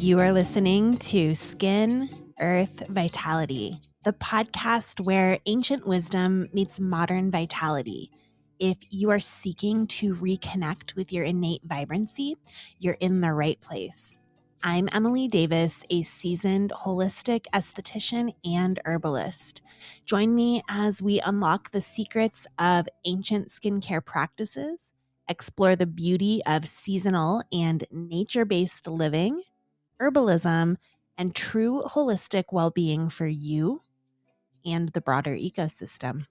You are listening to Skin, Earth, Vitality, the podcast where ancient wisdom meets modern vitality. If you are seeking to reconnect with your innate vibrancy, you're in the right place. I'm Emily Davis, a seasoned holistic esthetician and herbalist. Join me as we unlock the secrets of ancient skincare practices, explore the beauty of seasonal and nature-based living, herbalism, and true holistic well-being for you and the broader ecosystem.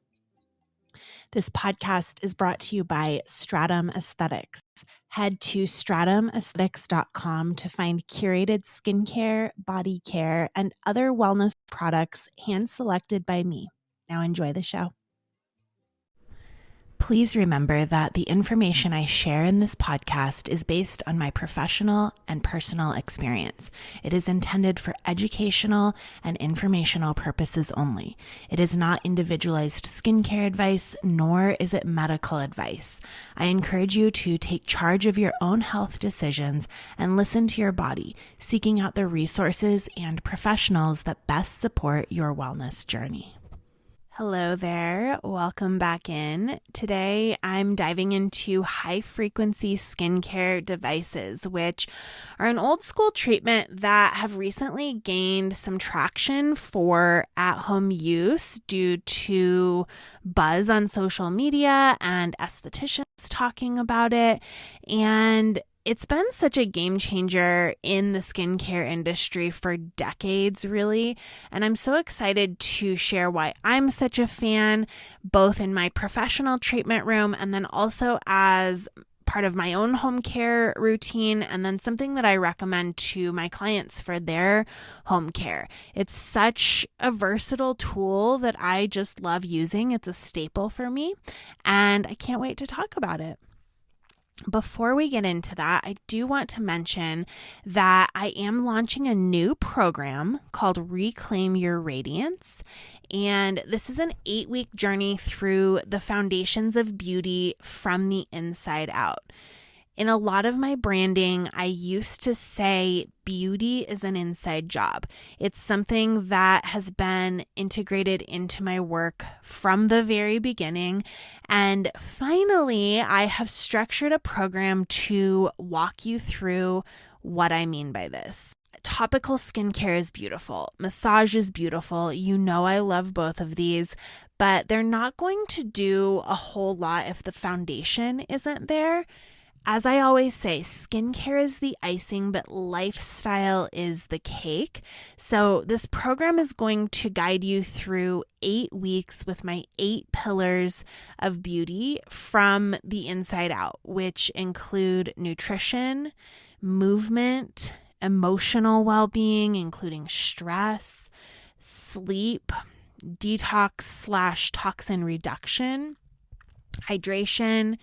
This podcast is brought to you by Stratum Aesthetics. Head to stratumaesthetics.com to find curated skincare, body care, and other wellness products hand-selected by me. Now enjoy the show. Please remember that the information I share in this podcast is based on my professional and personal experience. It is intended for educational and informational purposes only. It is not individualized skincare advice, nor is it medical advice. I encourage you to take charge of your own health decisions and listen to your body, seeking out the resources and professionals that best support your wellness journey. Hello there. Welcome back in. Today, I'm diving into high-frequency skincare devices, which are an old-school treatment that have recently gained some traction for at-home use due to buzz on social media and estheticians talking about it. And it's been such a game changer in the skincare industry for decades, really. And I'm so excited to share why I'm such a fan, both in my professional treatment room and then also as part of my own home care routine, and then something that I recommend to my clients for their home care. It's such a versatile tool that I just love using. It's a staple for me, and I can't wait to talk about it. Before we get into that, I do want to mention that I am launching a new program called Reclaim Your Radiance. And this is an 8-week journey through the foundations of beauty from the inside out. In a lot of my branding, I used to say beauty is an inside job. It's something that has been integrated into my work from the very beginning. And finally, I have structured a program to walk you through what I mean by this. Topical skincare is beautiful. Massage is beautiful. You know I love both of these, but they're not going to do a whole lot if the foundation isn't there. As I always say, skincare is the icing, but lifestyle is the cake. So this program is going to guide you through 8 weeks with my 8 pillars of beauty from the inside out, which include nutrition, movement, emotional well-being, including stress, sleep, detox/toxin reduction, hydration,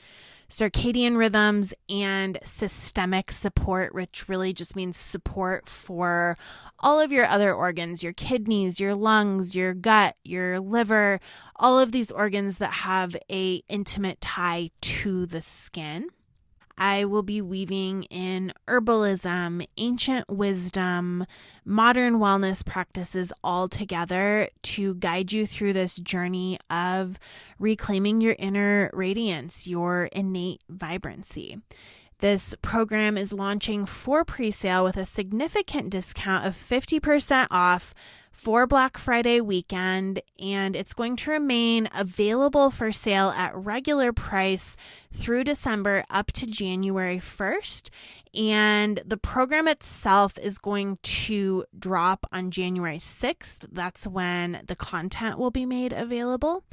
circadian rhythms, and systemic support, which really just means support for all of your other organs, your kidneys, your lungs, your gut, your liver, all of these organs that have an intimate tie to the skin. I will be weaving in herbalism, ancient wisdom, modern wellness practices all together to guide you through this journey of reclaiming your inner radiance, your innate vibrancy. This program is launching for pre-sale with a significant discount of 50% off for Black Friday weekend, and it's going to remain available for sale at regular price through December up to January 1st. And the program itself is going to drop on January 6th. That's when the content will be made available.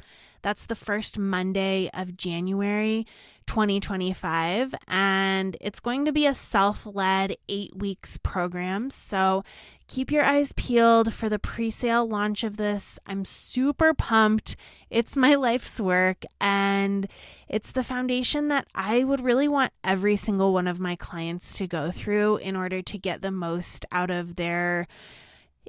That's the first Monday of January 2025, and it's going to be a self-led 8 weeks program. So keep your eyes peeled for the pre-sale launch of this. I'm super pumped. It's my life's work, and it's the foundation that I would really want every single one of my clients to go through in order to get the most out of their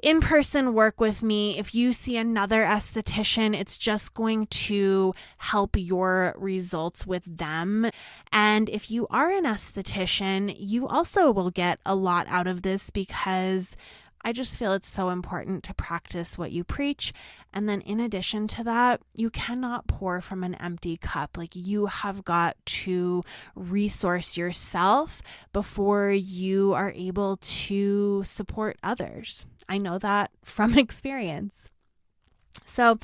in-person work with me. If you see another esthetician, it's just going to help your results with them. And if you are an esthetician, you also will get a lot out of this, because I just feel it's so important to practice what you preach. And then in addition to that, you cannot pour from an empty cup. Like, you have got to resource yourself before you are able to support others. I know that from experience. So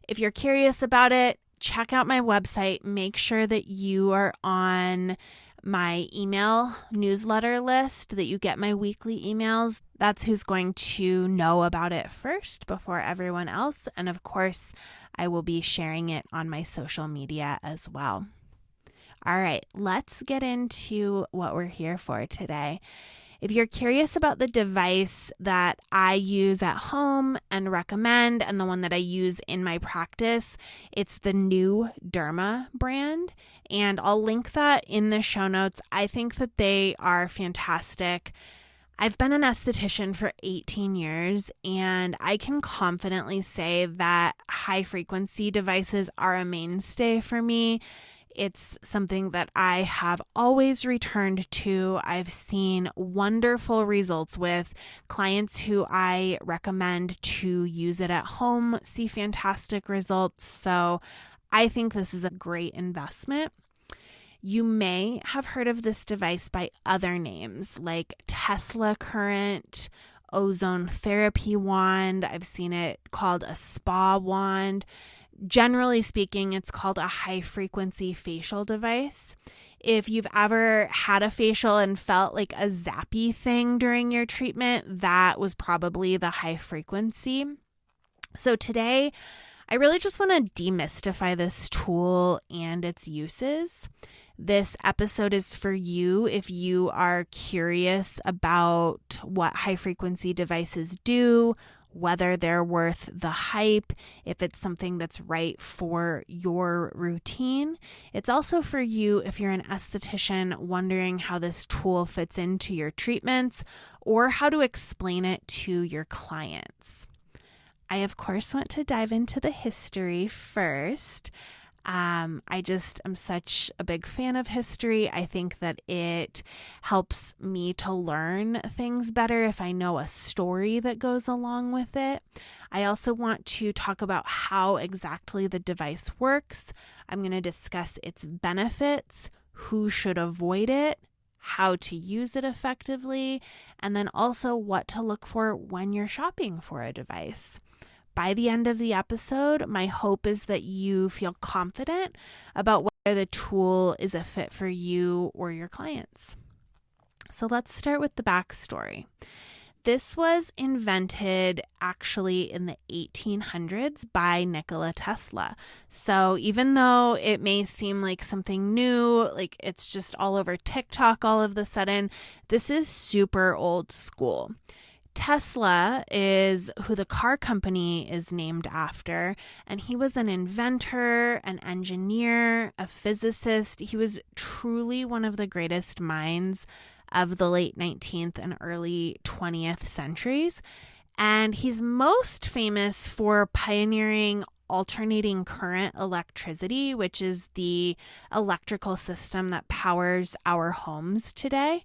if you're curious about it, check out my website. Make sure that you are on my email newsletter list, that you get my weekly emails. That's who's going to know about it first before everyone else. And of course, I will be sharing it on my social media as well. All right, let's get into what we're here for today. If you're curious about the device that I use at home and recommend, and the one that I use in my practice, it's the new Derma brand, and I'll link that in the show notes. I think that they are fantastic. I've been an esthetician for 18 years, and I can confidently say that high-frequency devices are a mainstay for me. It's something that I have always returned to. I've seen wonderful results with clients who I recommend to use it at home, see fantastic results. So I think this is a great investment. You may have heard of this device by other names like Tesla current, ozone therapy wand. I've seen it called a spa wand. Generally speaking, it's called a high-frequency facial device. If you've ever had a facial and felt like a zappy thing during your treatment, that was probably the high frequency. So today, I really just want to demystify this tool and its uses. This episode is for you if you are curious about what high-frequency devices do, whether they're worth the hype, if it's something that's right for your routine. It's also for you if you're an esthetician wondering how this tool fits into your treatments or how to explain it to your clients. I, of course, want to dive into the history first. I just am such a big fan of history. I think that it helps me to learn things better if I know a story that goes along with it. I also want to talk about how exactly the device works. I'm going to discuss its benefits, who should avoid it, how to use it effectively, and then also what to look for when you're shopping for a device. By the end of the episode, my hope is that you feel confident about whether the tool is a fit for you or your clients. So let's start with the backstory. This was invented actually in the 1800s by Nikola Tesla. So even though it may seem like something new, like it's just all over TikTok all of a sudden, this is super old school. Tesla is who the car company is named after, and he was an inventor, an engineer, a physicist. He was truly one of the greatest minds of the late 19th and early 20th centuries, and he's most famous for pioneering alternating current electricity, which is the electrical system that powers our homes today.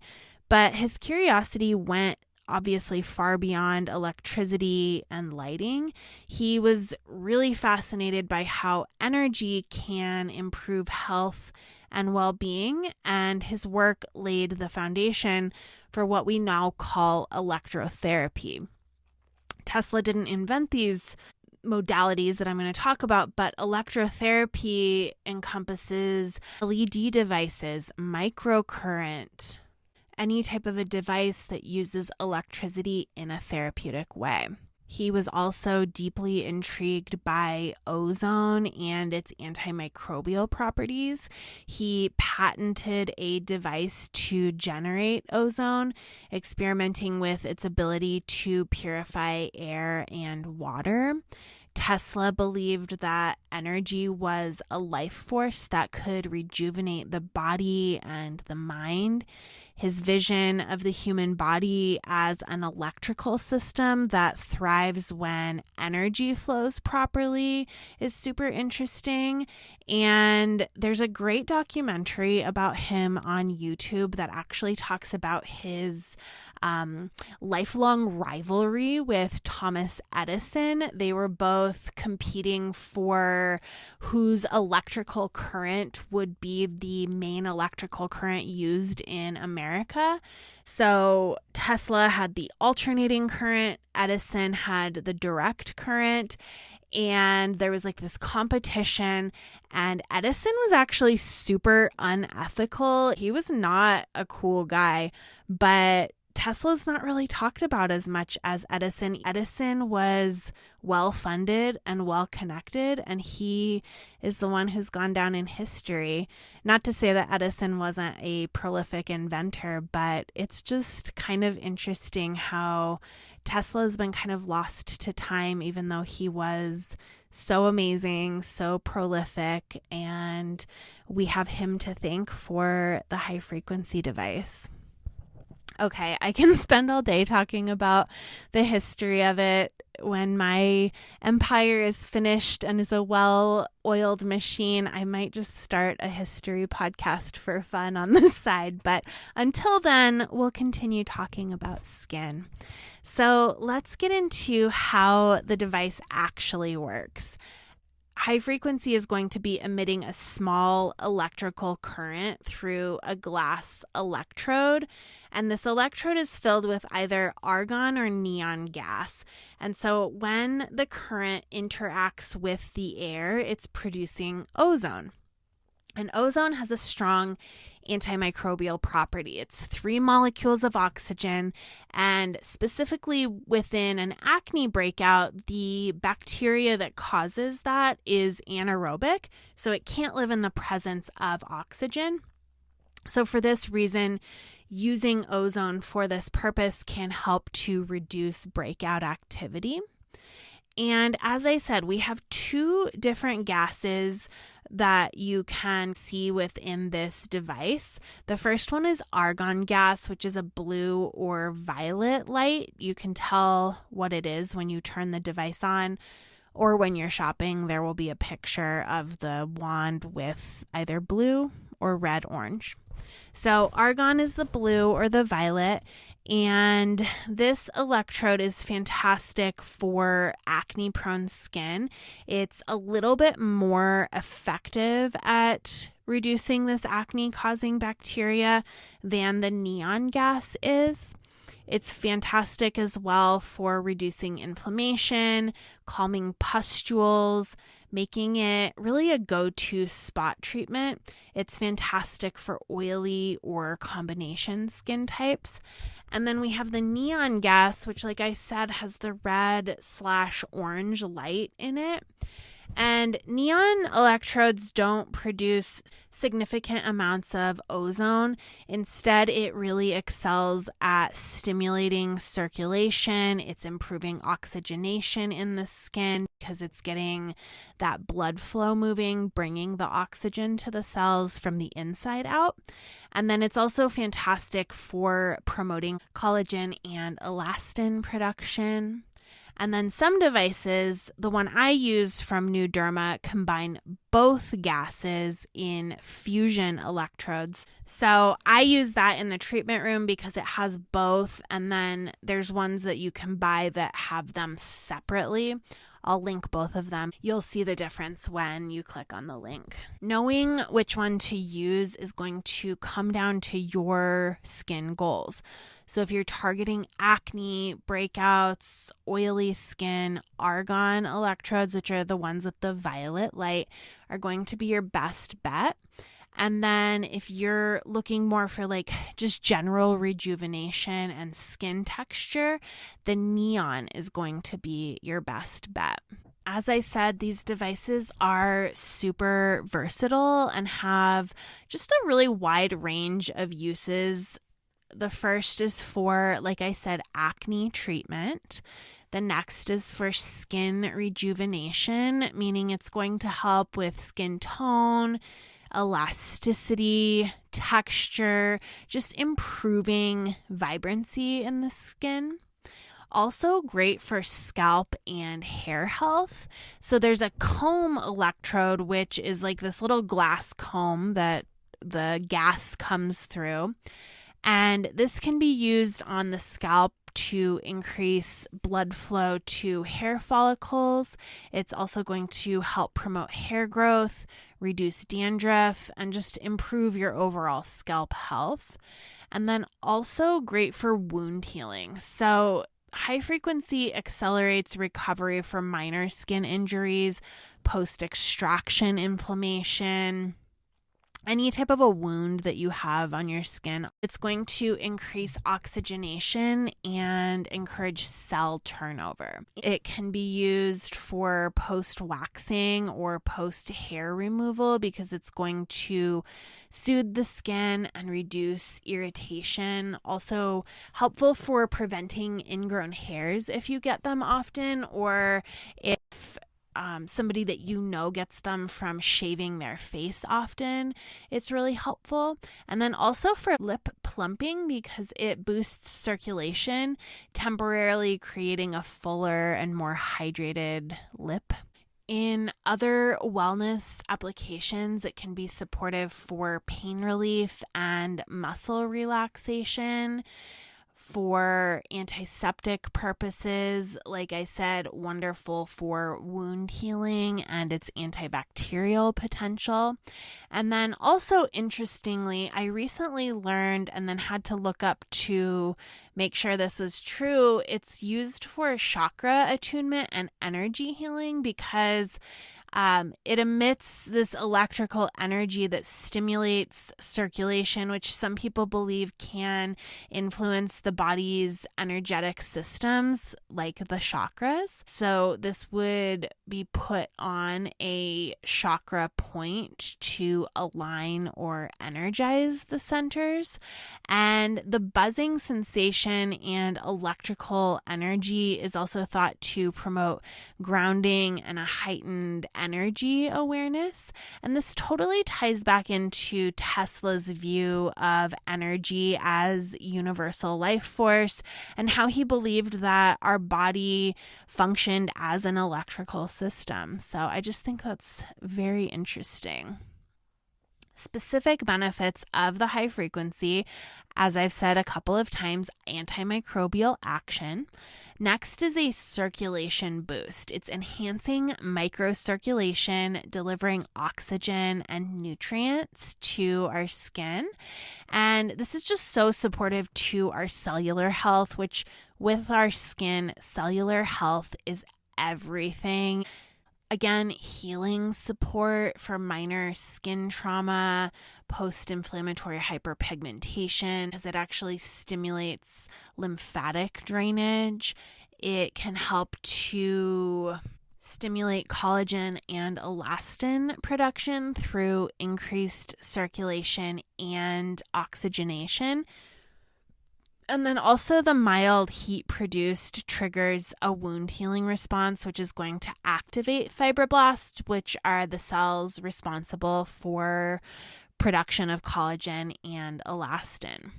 But his curiosity went obviously far beyond electricity and lighting. He was really fascinated by how energy can improve health and well-being, and his work laid the foundation for what we now call electrotherapy. Tesla didn't invent these modalities that I'm going to talk about, but electrotherapy encompasses LED devices, microcurrent, any type of a device that uses electricity in a therapeutic way. He was also deeply intrigued by ozone and its antimicrobial properties. He patented a device to generate ozone, experimenting with its ability to purify air and water. Tesla believed that energy was a life force that could rejuvenate the body and the mind. His vision of the human body as an electrical system that thrives when energy flows properly is super interesting. And there's a great documentary about him on YouTube that actually talks about his lifelong rivalry with Thomas Edison. They were both competing for whose electrical current would be the main electrical current used in America. So Tesla had the alternating current, Edison had the direct current, and there was like this competition, and Edison was actually super unethical. He was not a cool guy, but Tesla's not really talked about as much as Edison. Edison was well-funded and well-connected, and he is the one who's gone down in history. Not to say that Edison wasn't a prolific inventor, but it's just kind of interesting how Tesla has been kind of lost to time, even though he was so amazing, so prolific, and we have him to thank for the high-frequency device. Okay, I can spend all day talking about the history of it. When my empire is finished and is a well-oiled machine, I might just start a history podcast for fun on the side. But until then, we'll continue talking about skin. So let's get into how the device actually works. High frequency is going to be emitting a small electrical current through a glass electrode, and this electrode is filled with either argon or neon gas. And so when the current interacts with the air, it's producing ozone. And ozone has a strong antimicrobial property. It's 3 molecules of oxygen, and specifically within an acne breakout, the bacteria that causes that is anaerobic, so it can't live in the presence of oxygen. So for this reason, using ozone for this purpose can help to reduce breakout activity. And as I said, we have 2 different gases that you can see within this device. The first one is argon gas, which is a blue or violet light. You can tell what it is when you turn the device on, or when you're shopping, there will be a picture of the wand with either blue or red orange. So argon is the blue or the violet, and this electrode is fantastic for acne-prone skin. It's a little bit more effective at reducing this acne-causing bacteria than the neon gas is. It's fantastic as well for reducing inflammation, calming pustules, making it really a go-to spot treatment. It's fantastic for oily or combination skin types. And then we have the neon gas, which, like I said, has the red/orange light in it. And neon electrodes don't produce significant amounts of ozone. Instead, it really excels at stimulating circulation. It's improving oxygenation in the skin because it's getting that blood flow moving, bringing the oxygen to the cells from the inside out. And then it's also fantastic for promoting collagen and elastin production. And then some devices, the one I use from New Derma, combine both gases in fusion electrodes. So I use that in the treatment room because it has both. And then there's ones that you can buy that have them separately. I'll link both of them. You'll see the difference when you click on the link. Knowing which one to use is going to come down to your skin goals. So if you're targeting acne, breakouts, oily skin, argon electrodes, which are the ones with the violet light, are going to be your best bet. And then if you're looking more for like just general rejuvenation and skin texture, the neon is going to be your best bet. As I said, these devices are super versatile and have just a really wide range of uses. The first is for, like I said, acne treatment. The next is for skin rejuvenation, meaning it's going to help with skin tone, elasticity, texture, just improving vibrancy in the skin. Also great for scalp and hair health. So there's a comb electrode, which is like this little glass comb that the gas comes through. And this can be used on the scalp to increase blood flow to hair follicles. It's also going to help promote hair growth, reduce dandruff, and just improve your overall scalp health. And then also great for wound healing. So high frequency accelerates recovery from minor skin injuries, post-extraction inflammation, any type of a wound that you have on your skin. It's going to increase oxygenation and encourage cell turnover. It can be used for post-waxing or post-hair removal because it's going to soothe the skin and reduce irritation. Also helpful for preventing ingrown hairs if you get them often, or if somebody that you know gets them from shaving their face often. It's really helpful. And then also for lip plumping because it boosts circulation, temporarily creating a fuller and more hydrated lip. In other wellness applications, it can be supportive for pain relief and muscle relaxation. For antiseptic purposes, like I said, wonderful for wound healing and its antibacterial potential. And then also, interestingly, I recently learned and then had to look up to make sure this was true. It's used for chakra attunement and energy healing because it emits this electrical energy that stimulates circulation, which some people believe can influence the body's energetic systems, like the chakras. So this would be put on a chakra point to align or energize the centers. And the buzzing sensation and electrical energy is also thought to promote grounding and a heightened energy awareness. And this totally ties back into Tesla's view of energy as universal life force and how he believed that our body functioned as an electrical system. So I just think that's very interesting. Specific benefits of the high frequency, as I've said a couple of times, antimicrobial action. Next is a circulation boost. It's enhancing microcirculation, delivering oxygen and nutrients to our skin. And this is just so supportive to our cellular health, which with our skin, cellular health is everything. Again, healing support for minor skin trauma, post-inflammatory hyperpigmentation, because it actually stimulates lymphatic drainage. It can help to stimulate collagen and elastin production through increased circulation and oxygenation. And then also the mild heat produced triggers a wound healing response, which is going to activate fibroblasts, which are the cells responsible for production of collagen and elastin.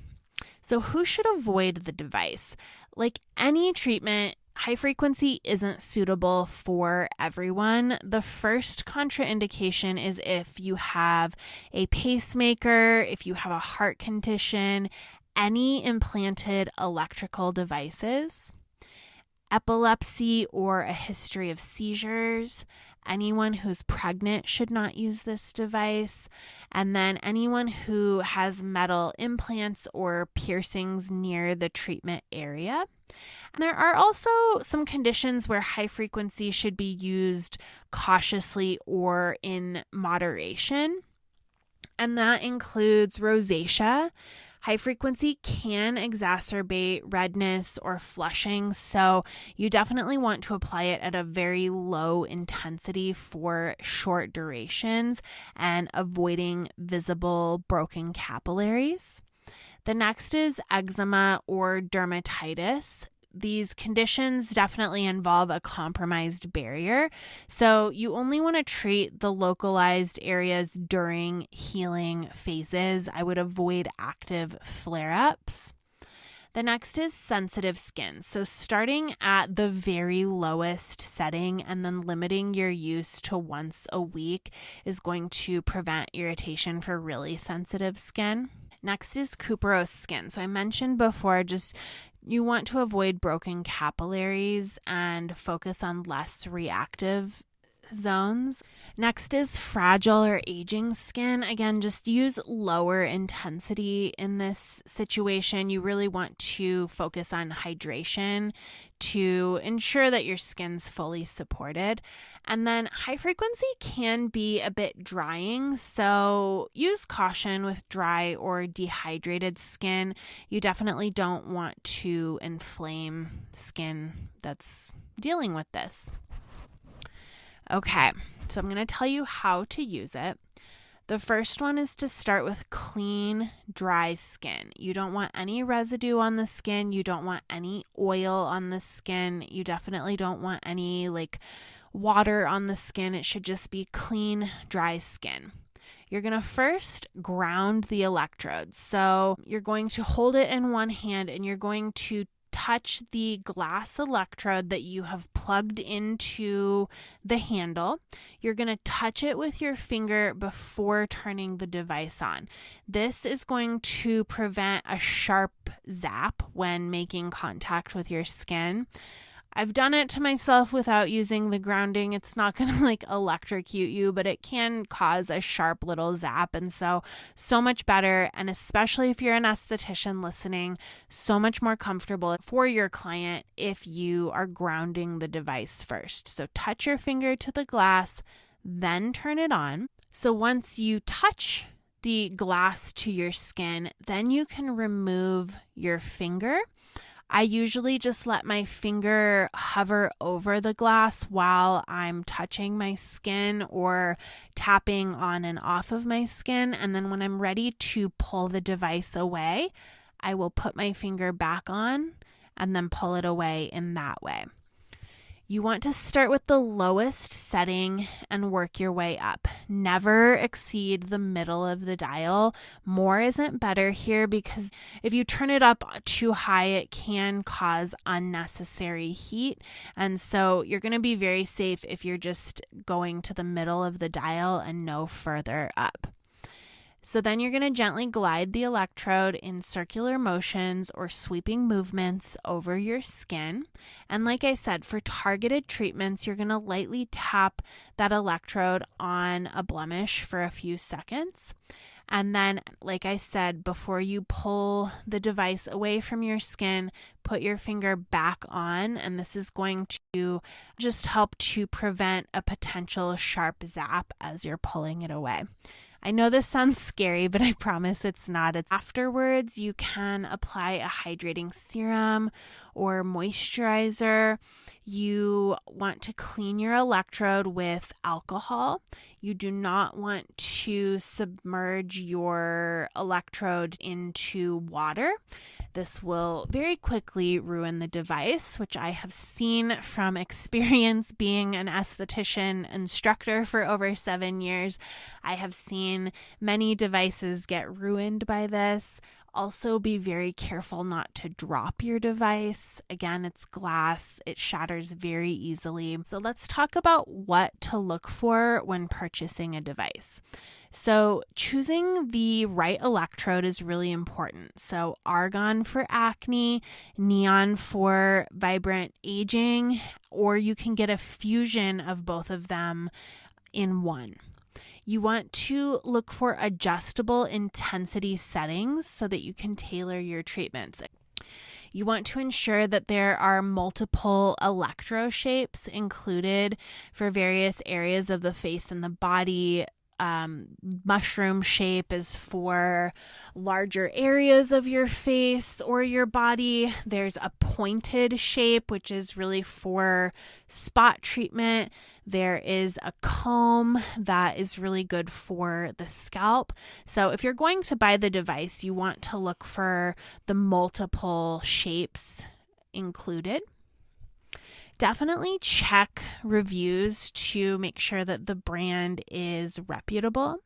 So who should avoid the device? Like any treatment, high frequency isn't suitable for everyone. The first contraindication is if you have a pacemaker, if you have a heart condition, any implanted electrical devices, epilepsy or a history of seizures. Anyone who's pregnant should not use this device. And then anyone who has metal implants or piercings near the treatment area. And there are also some conditions where high frequency should be used cautiously or in moderation. And that includes rosacea. High frequency can exacerbate redness or flushing, so you definitely want to apply it at a very low intensity for short durations and avoiding visible broken capillaries. The next is eczema or dermatitis. these conditions definitely involve a compromised barrier. So you only want to treat the localized areas during healing phases. I would avoid active flare-ups. The next is sensitive skin. So starting at the very lowest setting and then limiting your use to once a week is going to prevent irritation for really sensitive skin. Next is cuperose skin. So I mentioned before, just you want to avoid broken capillaries and focus on less reactive zones. Next is fragile or aging skin. Again, just use lower intensity in this situation. You really want to focus on hydration to ensure that your skin's fully supported. And then high frequency can be a bit drying, so use caution with dry or dehydrated skin. You definitely don't want to inflame skin that's dealing with this. Okay, so I'm going to tell you how to use it. The first one is to start with clean, dry skin. You don't want any residue on the skin. You don't want any oil on the skin. You definitely don't want any water on the skin. It should just be clean, dry skin. You're going to first ground the electrode. So you're going to hold it in one hand and you're going to touch the glass electrode that you have plugged into the handle. You're going to touch it with your finger before turning the device on. This is going to prevent a sharp zap when making contact with your skin. I've done it to myself without using the grounding. It's not going to electrocute you, but it can cause a sharp little zap. And so much better. And especially if you're an esthetician listening, so much more comfortable for your client if you are grounding the device first. So touch your finger to the glass, then turn it on. So once you touch the glass to your skin, then you can remove your finger. I usually just let my finger hover over the glass while I'm touching my skin or tapping on and off of my skin. And then when I'm ready to pull the device away, I will put my finger back on and then pull it away in that way. You want to start with the lowest setting and work your way up. Never exceed the middle of the dial. More isn't better here because if you turn it up too high, it can cause unnecessary heat. And so you're going to be very safe if you're just going to the middle of the dial and no further up. So then you're going to gently glide the electrode in circular motions or sweeping movements over your skin. And like I said, for targeted treatments, you're going to lightly tap that electrode on a blemish for a few seconds. And then, like I said, before you pull the device away from your skin, put your finger back on, and this is going to just help to prevent a potential sharp zap as you're pulling it away. I know this sounds scary, but I promise it's not. Afterwards, you can apply a hydrating serum or moisturizer. You want to clean your electrode with alcohol. You do not want to submerge your electrode into water. This will very quickly ruin the device, which I have seen from experience being an esthetician instructor for over 7 years. I have seen many devices get ruined by this. Also, be very careful not to drop your device. Again, it's glass. It shatters very easily. So let's talk about what to look for when purchasing a device. So choosing the right electrode is really important. So Argon for acne, neon for vibrant aging, or you can get a fusion of both of them in one. You want to look for adjustable intensity settings so that you can tailor your treatments. You want to ensure that there are multiple electro shapes included for various areas of the face and the body. Mushroom shape is for larger areas of your face or your body. There's a pointed shape, which is really for spot treatment. There is a comb that is really good for the scalp. So if you're going to buy the device, you want to look for the multiple shapes included. Definitely check reviews to make sure that the brand is reputable.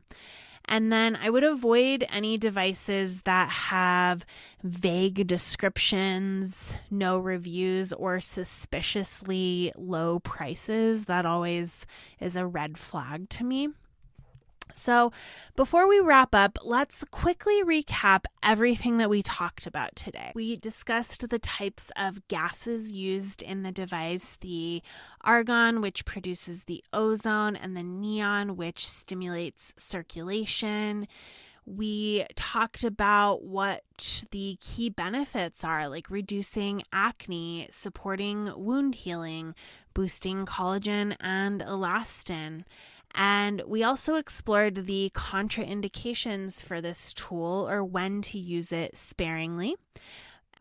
And then I would avoid any devices that have vague descriptions, no reviews, or suspiciously low prices. That always is a red flag to me. So before we wrap up, let's quickly recap everything that we talked about today. We discussed the types of gases used in the device, the argon, which produces the ozone, and the neon, which stimulates circulation. We talked about what the key benefits are, like reducing acne, supporting wound healing, boosting collagen and elastin. And we also explored the contraindications for this tool, or when to use it sparingly.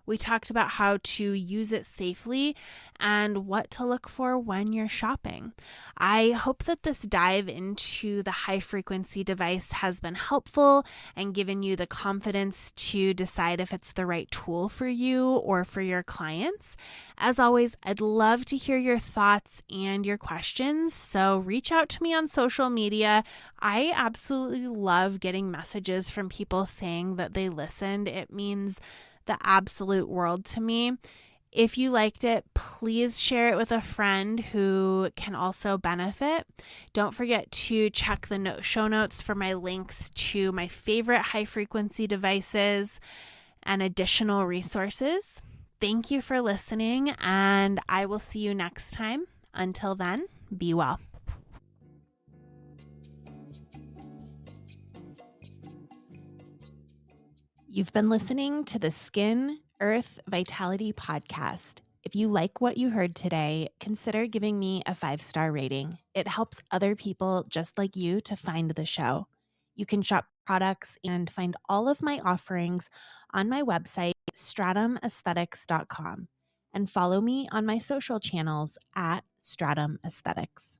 We talked about how to use it safely and what to look for when you're shopping. I hope that this dive into the high frequency device has been helpful and given you the confidence to decide if it's the right tool for you or for your clients. As always, I'd love to hear your thoughts and your questions, so reach out to me on social media. I absolutely love getting messages from people saying that they listened. It means the absolute world to me. If you liked it, please share it with a friend who can also benefit. Don't forget to check the show notes for my links to my favorite high frequency devices and additional resources. Thank you for listening, and I will see you next time. Until then, be well. You've been listening to the Skin Earth Vitality Podcast. If you like what you heard today, consider giving me a 5-star rating. It helps other people just like you to find the show. You can shop products and find all of my offerings on my website, stratumaesthetics.com, and follow me on my social channels at Stratum Aesthetics.